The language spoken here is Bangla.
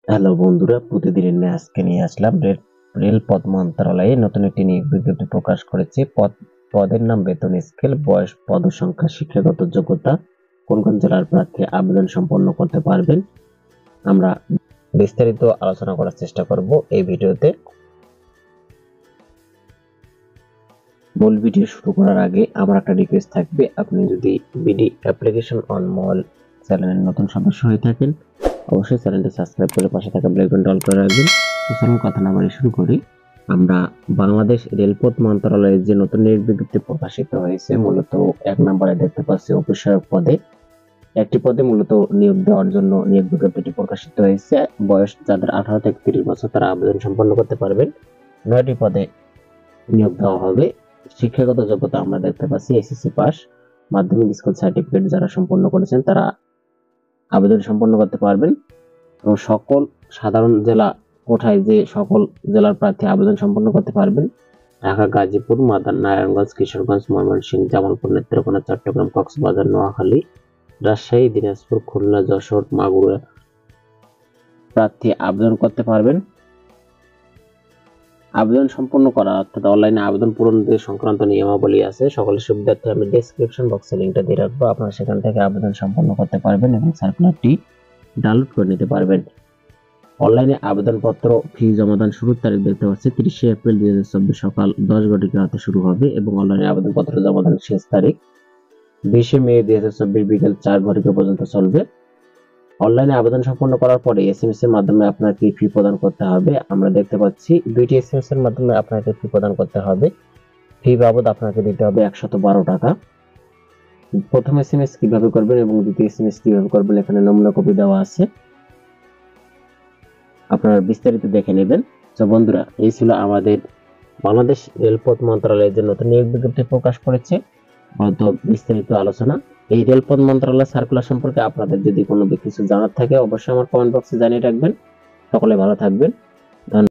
হ্যালো বন্ধুরা, প্রতিদিনের ন্যায় আজকে নিয়ে আসলাম রেলপথ মন্ত্রণালয়ে নতুন একটি নিয়োগ বিজ্ঞপ্তি প্রকাশ করেছে। পদের নাম, বেতন স্কেল, বয়স, পদসংখ্যা, শিক্ষাগত যোগ্যতা, কোন কোন জেলার প্রার্থী আবেদন সম্পন্ন করতে পারবেন, আমরা বিস্তারিত আলোচনা করার চেষ্টা করব এই ভিডিওতে। মূল ভিডিও শুরু করার আগে আমার একটা রিকোয়েস্ট থাকবে, আপনি যদি বিডি অ্যাপ্লিকেশন অন মোবাইল চ্যানেলের নতুন সদস্য হয়ে থাকেন, অবশ্যই চ্যানেলটি সাবস্ক্রাইব করে পাশে থাকা বেল আইকনটি অল করে রাখবেন। তো চলুন কথা না বাড়িয়ে শুরু করি। আমরা বাংলাদেশ রেলপথ মন্ত্রণালয়ের যে নতুন নিয়োগ বিজ্ঞপ্তি প্রকাশিত হয়েছে, মূলত 1 নম্বরে দেখতে পাচ্ছি অফিস সহায়ক পদে। একটি পদে মূলত নিয়োগ দেওয়ার জন্য নিয়োগ বিজ্ঞপ্তিটি প্রকাশিত হয়েছে। বয়স যাদের 18 থেকে 30 বছর তারা আবেদন সম্পন্ন করতে পারবেন। 9টি পদে নিয়োগ দেওয়া হবে। শিক্ষাগত যোগ্যতা আমরা দেখতে পাচ্ছি এসএসসি পাস, মাধ্যমিক স্কুল সার্টিফিকেট যারা সম্পন্ন করেছেন তারা আবেদন সম্পন্ন করতে পারবেন। এবং সকল সাধারণ জেলা কোঠায় যে সকল জেলার প্রার্থী আবেদন সম্পন্ন করতে পারবেন: ঢাকা, গাজীপুর, নারায়ণগঞ্জ, কিশোরগঞ্জ, ময়মনসিংহ, জামালপুর, নেত্রকোনা, চট্টগ্রাম, কক্সবাজার, নোয়াখালী, রাজশাহী, দিনাজপুর, খুলনা, যশোর, মাগুরা প্রার্থী আবেদন করতে পারবেন। আবেদন সম্পন্ন করা অর্থাৎ অনলাইনে আবেদন পূরণ যে সংক্রান্ত নিয়মাবলী আছে, সকলের সুবিধার্থে আমি ডেসক্রিপশন বক্সে লিঙ্কটা দিয়ে রাখবো। আপনারা সেখান থেকে আবেদন সম্পন্ন করতে পারবেন এবং সার্কুলারটি ডাউনলোড করে নিতে পারবেন। অনলাইনে আবেদনপত্র ফি জমাদান শুরুর তারিখ দেখতে পাচ্ছি 30শে এপ্রিল 2024 সকাল 10 ঘটিকা হতে শুরু হবে এবং অনলাইনে আবেদনপত্র জমাদান শেষ তারিখ 20শে মে 2024 বিকেল 4 ঘটিকা পর্যন্ত চলবে। অনলাইনে আবেদন সম্পন্ন করার পরে এসএমএস এর মাধ্যমে আপনাকে ফি প্রদান করতে হবে। আমরা দেখতে পাচ্ছি 2টি এসএমএস এর মাধ্যমে আপনাকে ফি প্রদান করতে হবে। ফি বাবদ আপনাকে দিতে হবে 112 টাকা। প্রথম এসএমএস কিভাবে করবেন এবং দ্বিতীয় এসএমএস কিভাবে করবেন এখানে নমুনা কপি দেওয়া আছে, আপনারা বিস্তারিত দেখে নেবেন। তো বন্ধুরা, এই ছিল আমাদের বাংলাদেশ রেলপথ মন্ত্রণালয়ের যে নতুন নিয়োগ বিজ্ঞপ্তি প্রকাশ করেছে তো বিস্তারিত আলোচনা। এই রেলপথ মন্ত্রণালয় সার্কুলার সম্পর্কে আপনাদের যদি কোনো কিছু জানার থাকে অবশ্যই আমার কমেন্ট বক্সে জানিয়ে রাখবেন। সকলে ভালো থাকবেন।